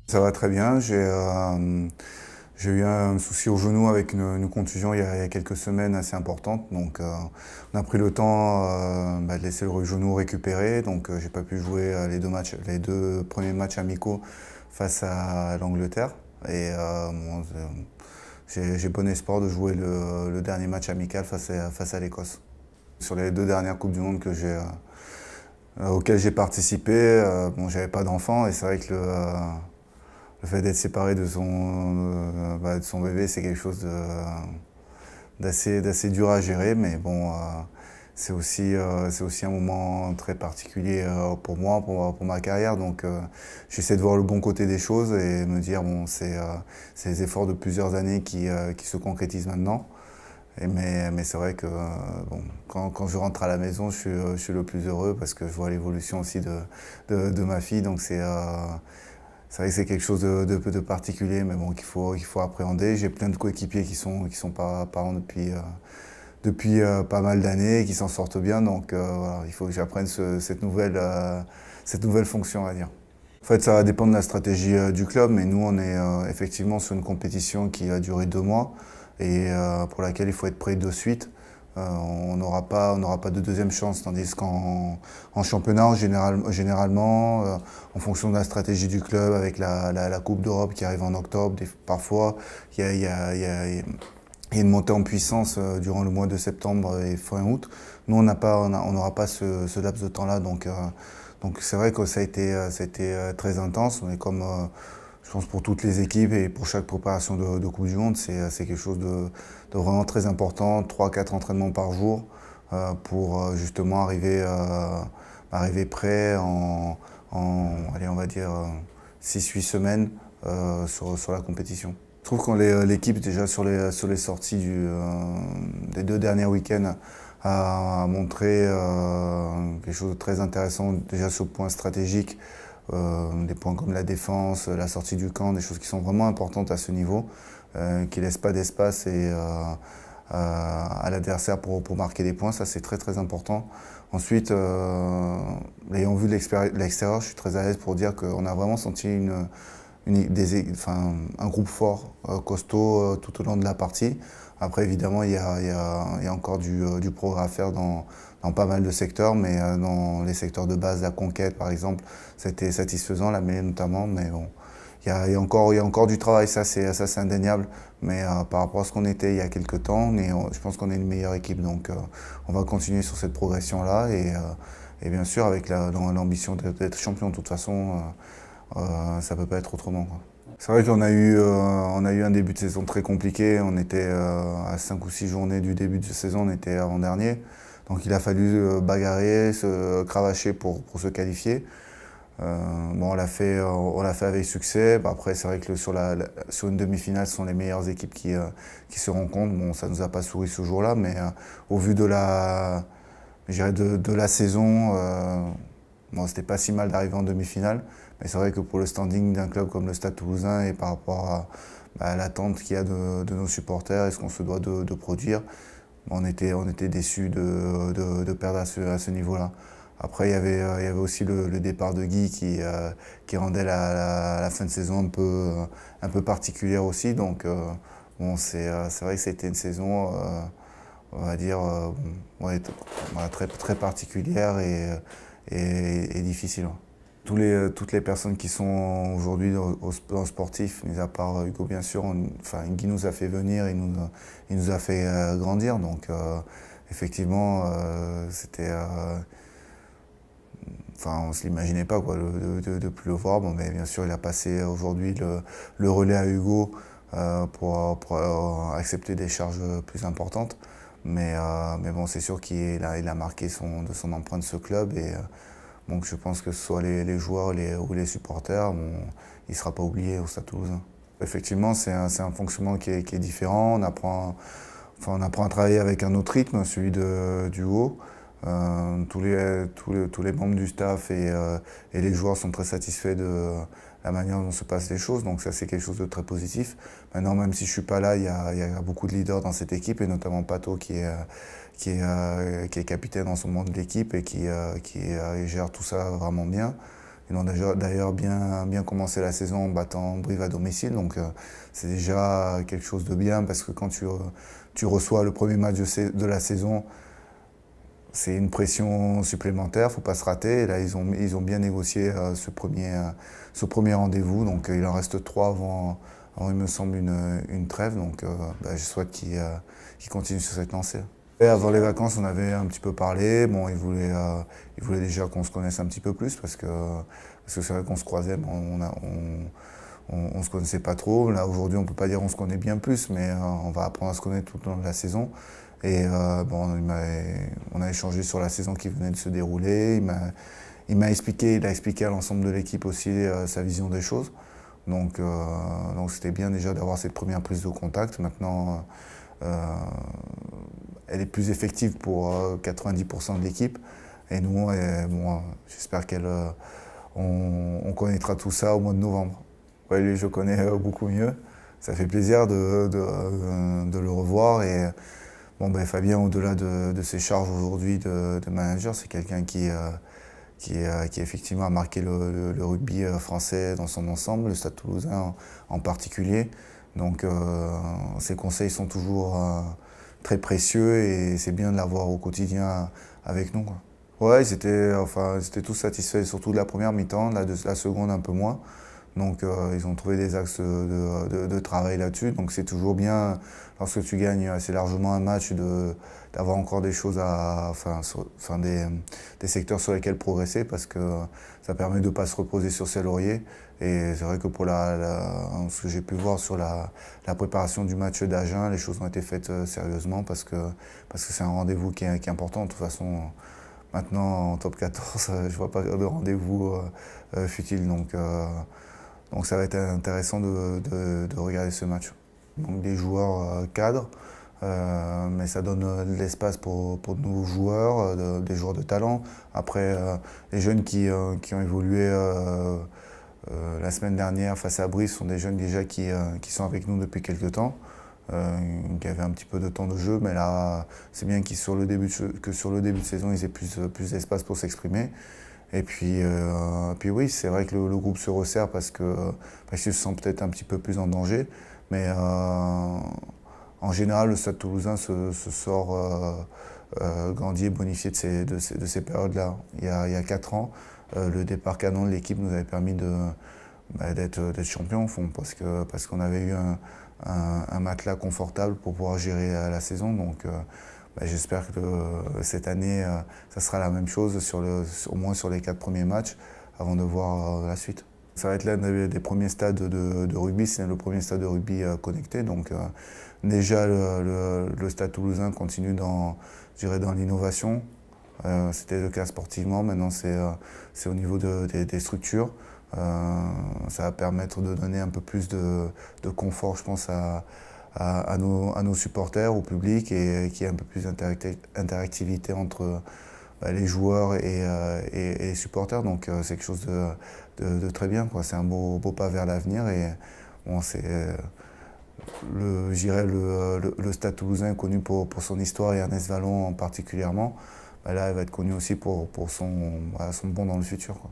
Ça va très bien. J'ai eu un souci au genou avec une contusion il y a quelques semaines assez importante. Donc, on a pris le temps de laisser le genou récupérer. Donc, j'ai pas pu jouer les deux premiers matchs amicaux face à l'Angleterre. Et bon, j'ai bon espoir de jouer le dernier match amical face à l'Écosse. Sur les deux dernières Coupes du Monde auxquelles j'ai participé, bon, j'avais pas d'enfant et c'est vrai que le fait d'être séparé de son bébé, c'est quelque chose d'assez dur à gérer, mais bon, c'est aussi un moment très particulier pour moi, pour ma carrière. Donc, j'essaie de voir le bon côté des choses et me dire, bon, c'est les efforts de plusieurs années qui se concrétisent maintenant. Mais c'est vrai que bon, quand je rentre à la maison, je suis le plus heureux parce que je vois l'évolution aussi de ma fille. Donc, c'est vrai que c'est quelque chose de particulier, mais bon, qu'il faut appréhender. J'ai plein de coéquipiers qui sont parents depuis pas mal d'années et qui s'en sortent bien. Donc, voilà, il faut que j'apprenne cette nouvelle fonction, on va dire. En fait, ça va dépendre de la stratégie du club, mais nous, on est effectivement sur une compétition qui va durer 2 mois et pour laquelle il faut être prêt de suite. On n'aura pas de deuxième chance, tandis qu'en championnat, généralement, en fonction de la stratégie du club, avec la Coupe d'Europe qui arrive en octobre, parfois, il y a une montée en puissance durant le mois de septembre et fin août. Nous, on n'aura pas ce laps de temps-là, donc c'est vrai que ça a été très intense, mais comme je pense pour toutes les équipes et pour chaque préparation de Coupe du Monde, c'est quelque chose de vraiment très important, 3-4 entraînements par jour pour justement arriver prêt allez, on va dire 6-8 semaines sur la compétition. Je trouve que l'équipe, déjà sur les sorties des 2 derniers week-ends, a montré quelque chose de très intéressant, déjà sur le point stratégique, des points comme la défense, la sortie du camp, des choses qui sont vraiment importantes à ce niveau, qui ne laissent pas d'espace à l'adversaire pour marquer des points. Ça, c'est très très important. Ensuite, l'ayant vu de l'extérieur, je suis très à l'aise pour dire qu'on a vraiment senti un groupe fort, costaud tout au long de la partie. Après, évidemment, il y a encore du progrès à faire dans pas mal de secteurs, mais dans les secteurs de base, la conquête par exemple, c'était satisfaisant, la mêlée notamment, mais bon, il y a encore du travail, ça c'est indéniable, mais par rapport à ce qu'on était il y a quelques temps, je pense qu'on est une meilleure équipe, donc on va continuer sur cette progression-là et bien sûr avec l'ambition d'être champion de toute façon. Ça peut pas être autrement, quoi. C'est vrai qu'on a eu un début de saison très compliqué. On était à 5 ou 6 journées du début de saison, on était avant-dernier. Donc il a fallu bagarrer, se cravacher pour se qualifier. Bon, on l'a fait avec succès. Bah, après, c'est vrai que sur une demi-finale, ce sont les meilleures équipes qui se rencontrent. Bon, ça nous a pas souri ce jour-là, mais au vu je dirais de la saison, bon, c'était pas si mal d'arriver en demi-finale. Mais c'est vrai que pour le standing d'un club comme le Stade Toulousain et par rapport à l'attente qu'il y a de nos supporters et ce qu'on se doit de produire, on était déçus de perdre à ce niveau-là. Après, il y avait aussi le départ de Guy qui rendait la fin de saison un peu particulière aussi. Donc, bon, c'est vrai que c'était une saison, on va dire, ouais, très, très particulière et difficile. Toutes les personnes qui sont aujourd'hui dans le sportif, mis à part Hugo bien sûr, enfin, Guy nous a fait venir, il nous a fait grandir. Donc effectivement, enfin, on ne se l'imaginait pas quoi, de plus le voir. Bon, mais bien sûr, il a passé aujourd'hui le relais à Hugo pour accepter des charges plus importantes. Mais bon, c'est sûr qu'il a marqué de son empreinte ce club. Donc je pense que ce soit les joueurs ou les supporters, bon, il ne sera pas oublié au Stade Toulousain. Effectivement, c'est un fonctionnement qui est différent. On apprend à travailler avec un autre rythme, celui du haut. Tous les membres du staff et les joueurs sont très satisfaits de la manière dont se passent les choses. Donc ça, c'est quelque chose de très positif. Maintenant, même si je ne suis pas là, il y a beaucoup de leaders dans cette équipe, et notamment Pato qui est capitaine en ce moment de l'équipe et qui gère tout ça vraiment bien. Ils ont déjà d'ailleurs bien commencé la saison en battant Brive à domicile, donc c'est déjà quelque chose de bien parce que quand tu reçois le premier match de la saison, c'est une pression supplémentaire, il ne faut pas se rater. Et là, ils ont bien négocié ce premier rendez-vous, donc il en reste 3 avant, il me semble, une trêve, donc je souhaite qu'ils continuent sur cette lancée. Et avant les vacances, on avait un petit peu parlé. Bon, ils voulaient déjà qu'on se connaisse un petit peu plus parce que c'est vrai qu'on se croisait, mais on se connaissait pas trop. Là, aujourd'hui, on peut pas dire on se connaît bien plus, mais on va apprendre à se connaître tout au long de la saison. Et on a échangé sur la saison qui venait de se dérouler. Il a expliqué à l'ensemble de l'équipe aussi sa vision des choses. Donc c'était bien déjà d'avoir cette première prise de contact. Maintenant, elle est plus effective pour 90% de l'équipe. Et nous, j'espère qu'on connaîtra tout ça au mois de novembre. Ouais, lui, je connais beaucoup mieux. Ça fait plaisir de le revoir. Et Fabien, au-delà de ses charges aujourd'hui de manager, c'est quelqu'un qui effectivement a marqué le rugby français dans son ensemble, le Stade Toulousain en particulier. Donc ses conseils sont toujours très précieux et c'est bien de l'avoir au quotidien avec nous, quoi. Ouais, ils étaient tous satisfaits, surtout de la première mi-temps, de la seconde un peu moins. Donc ils ont trouvé des axes de travail là-dessus. Donc c'est toujours bien, lorsque tu gagnes assez largement un match, d'avoir encore des choses des secteurs sur lesquels progresser parce que ça permet de ne pas se reposer sur ses lauriers. Et c'est vrai que pour ce que j'ai pu voir sur la préparation du match d'Agen, les choses ont été faites sérieusement parce que c'est un rendez-vous qui est important. De toute façon, maintenant en top 14, je ne vois pas de rendez-vous futile. Donc ça va être intéressant de regarder ce match. Donc des joueurs cadres, mais ça donne de l'espace pour de nouveaux joueurs, des joueurs de talent. Après, les jeunes qui ont évolué la semaine dernière face à Brive sont des jeunes déjà qui sont avec nous depuis quelques temps, qui avaient un petit peu de temps de jeu, mais là c'est bien que sur le début de saison ils aient plus d'espace pour s'exprimer. Et puis oui, c'est vrai que le groupe se resserre parce qu'ils se sentent peut-être un petit peu plus en danger. Mais en général, le Stade Toulousain se sort grandi et bonifié de ces périodes-là. Il y a 4 ans, le départ canon de l'équipe nous avait permis d'être champion au fond, parce qu'on avait eu un matelas confortable pour pouvoir gérer la saison. Donc j'espère que cette année, ça sera la même chose, au moins sur les 4 premiers matchs, avant de voir la suite. Ça va être l'un des premiers stades de rugby, c'est le premier stade de rugby connecté. Donc déjà, le Stade Toulousain continue dans l'innovation. C'était le cas sportivement, maintenant c'est au niveau des structures. Ça va permettre de donner un peu plus de confort, je pense, à nos supporters, au public, et qu'il y ait un peu plus d'interactivité entre les joueurs et les supporters. Donc c'est quelque chose de très bien, quoi. C'est un beau pas vers l'avenir. Et bon, le Stade Toulousain est connu pour son histoire, et Ernest Vallon particulièrement. Là, il va être connu aussi pour son bond dans le futur, quoi.